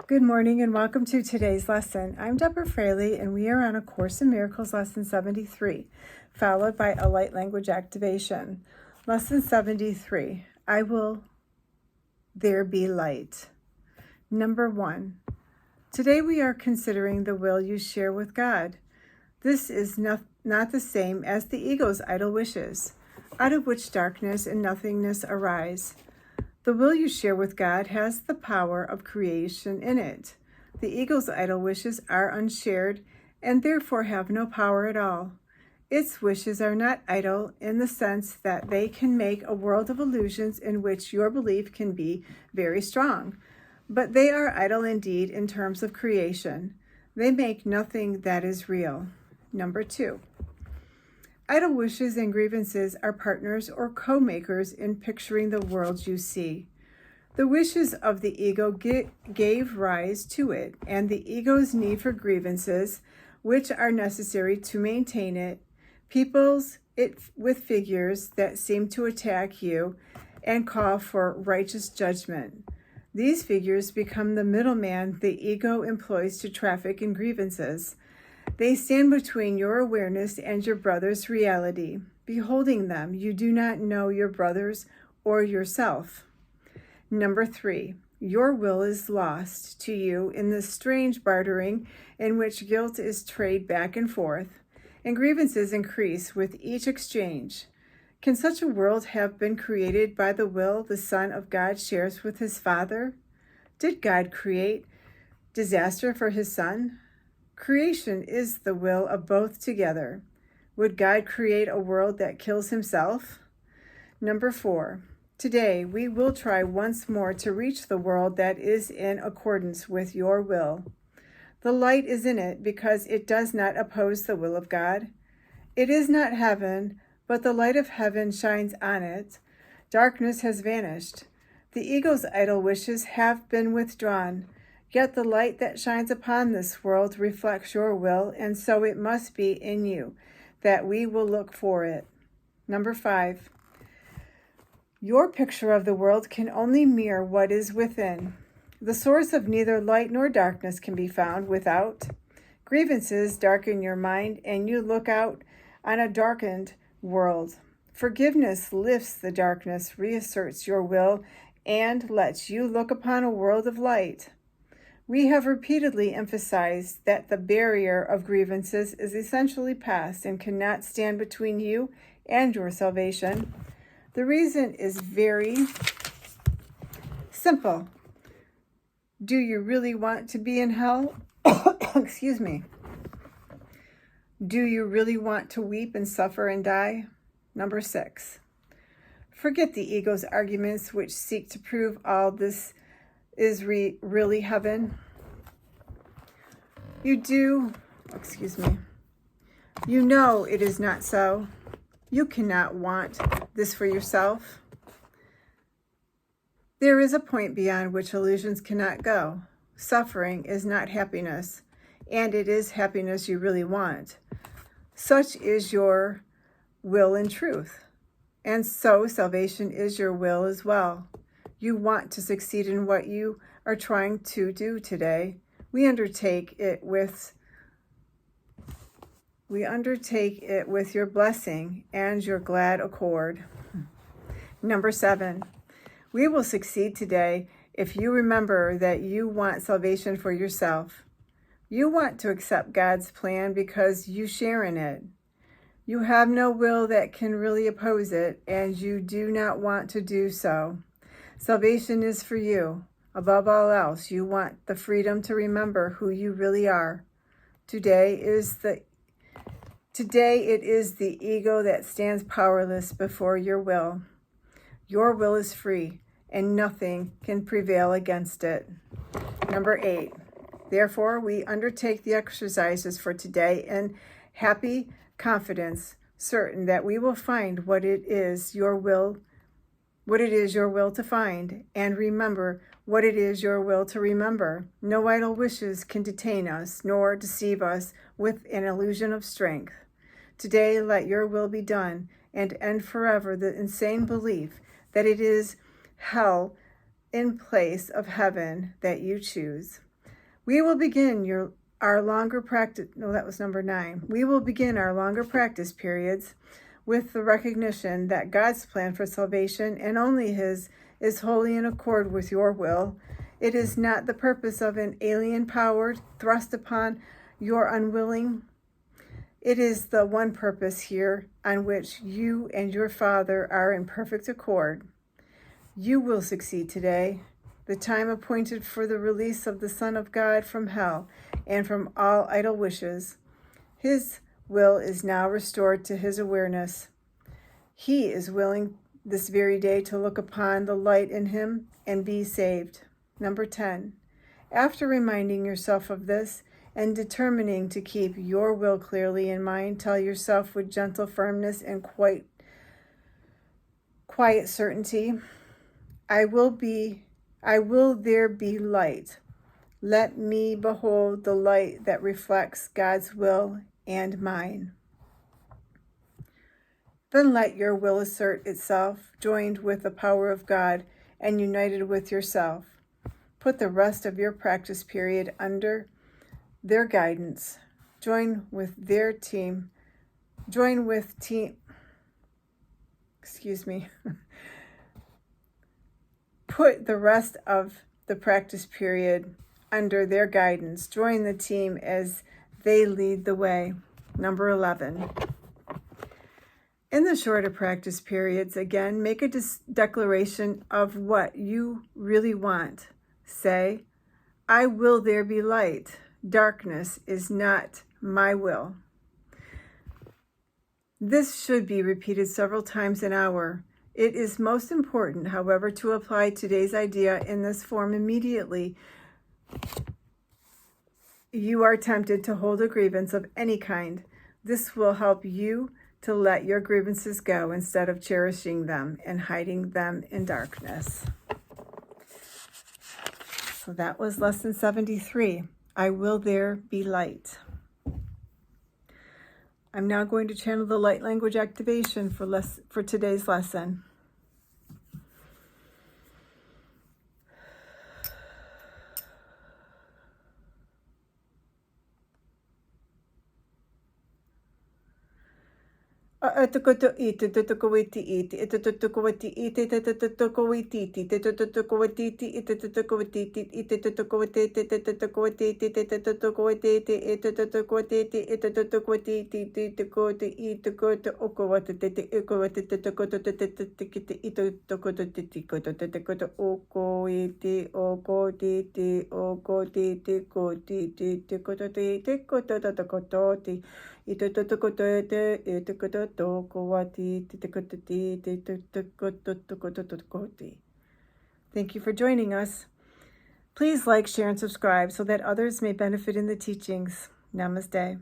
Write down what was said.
Good morning and welcome to today's lesson. I'm Deborah Fraley and we are on A Course in Miracles Lesson 73, followed by a light language activation. Lesson 73, I will there be light. Number 1, today we are considering the will you share with God. This is not the same as the ego's idle wishes, out of which darkness and nothingness arise. The will you share with God has the power of creation in it. The ego's idle wishes are unshared and therefore have no power at all. Its wishes are not idle in the sense that they can make a world of illusions in which your belief can be very strong, but they are idle indeed in terms of creation. They make nothing that is real. Number 2. Idle wishes and grievances are partners or co-makers in picturing the world you see. The wishes of the ego gave rise to it, and the ego's need for grievances, which are necessary to maintain it, peoples it with figures that seem to attack you and call for righteous judgment. These figures become the middleman the ego employs to traffic in grievances. They stand between your awareness and your brother's reality. Beholding them, you do not know your brothers or yourself. Number 3, your will is lost to you in this strange bartering in which guilt is traded back and forth, and grievances increase with each exchange. Can such a world have been created by the will the Son of God shares with his Father? Did God create disaster for his Son? Creation is the will of both together. Would God create a world that kills himself? Number 4, today we will try once more to reach the world that is in accordance with your will. The light is in it because it does not oppose the will of God. It is not heaven, but the light of heaven shines on it. Darkness has vanished. The ego's idle wishes have been withdrawn. Yet the light that shines upon this world reflects your will, and so it must be in you that we will look for it. Number 5, your picture of the world can only mirror what is within. The source of neither light nor darkness can be found without. Grievances darken your mind, and you look out on a darkened world. Forgiveness lifts the darkness, reasserts your will, and lets you look upon a world of light. We have repeatedly emphasized that the barrier of grievances is essentially past and cannot stand between you and your salvation. The reason is very simple. Do you really want to be in hell? Excuse me. Do you really want to weep and suffer and die? Number 6. Forget the ego's arguments which seek to prove all this is really heaven. You know it is not so. You cannot want this for yourself. There is a point beyond which illusions cannot go. Suffering is not happiness, and it is happiness you really want. Such is your will in truth, and so salvation is your will as well. You want to succeed in what you are trying to do today. We undertake it with your blessing and your glad accord. Number 7, we will succeed today if you remember that you want salvation for yourself. You want to accept God's plan because you share in it. You have no will that can really oppose it, and you do not want to do so. Salvation is for you. Above all else, you want the freedom to remember who you really are. Today it is the ego that stands powerless before your will. Your will is free, and nothing can prevail against it. Number 8, therefore we undertake the exercises for today in happy confidence, certain that we will find what it is your will to find, and remember what it is your will to remember. No idle wishes can detain us, nor deceive us with an illusion of strength. Today, let your will be done, and end forever the insane belief that it is hell in place of heaven that you choose. We will begin our longer practice. No, that was number 9. We will begin our longer practice periods with the recognition that God's plan for salvation, and only His, is wholly in accord with your will. It is not the purpose of an alien power thrust upon your unwilling. It is the one purpose here on which you and your Father are in perfect accord. You will succeed today. The time appointed for the release of the Son of God from hell and from all idle wishes. His will is now restored to his awareness. He is willing this very day to look upon the light in him and be saved. Number 10. After reminding yourself of this and determining to keep your will clearly in mind, tell yourself with gentle firmness and quiet certainty, I will there be light. Let me behold the light that reflects God's will and mine. Then let your will assert itself, joined with the power of God and united with yourself. Put the rest of your practice period under their guidance. Put the rest of the practice period under their guidance. Join the team as they lead the way. Number 11. In the shorter practice periods, again, make a declaration of what you really want. Say, I will there be light. Darkness is not my will. This should be repeated several times an hour. It is most important, however, to apply today's idea in this form immediately. You are tempted to hold a grievance of any kind. This will help you to let your grievances go instead of cherishing them and hiding them in darkness. So that was lesson 73. I will there be light. I'm now going to channel the light language activation for today's lesson. Thank you for joining us. Please like, share, and subscribe so that others may benefit in the teachings. Namaste.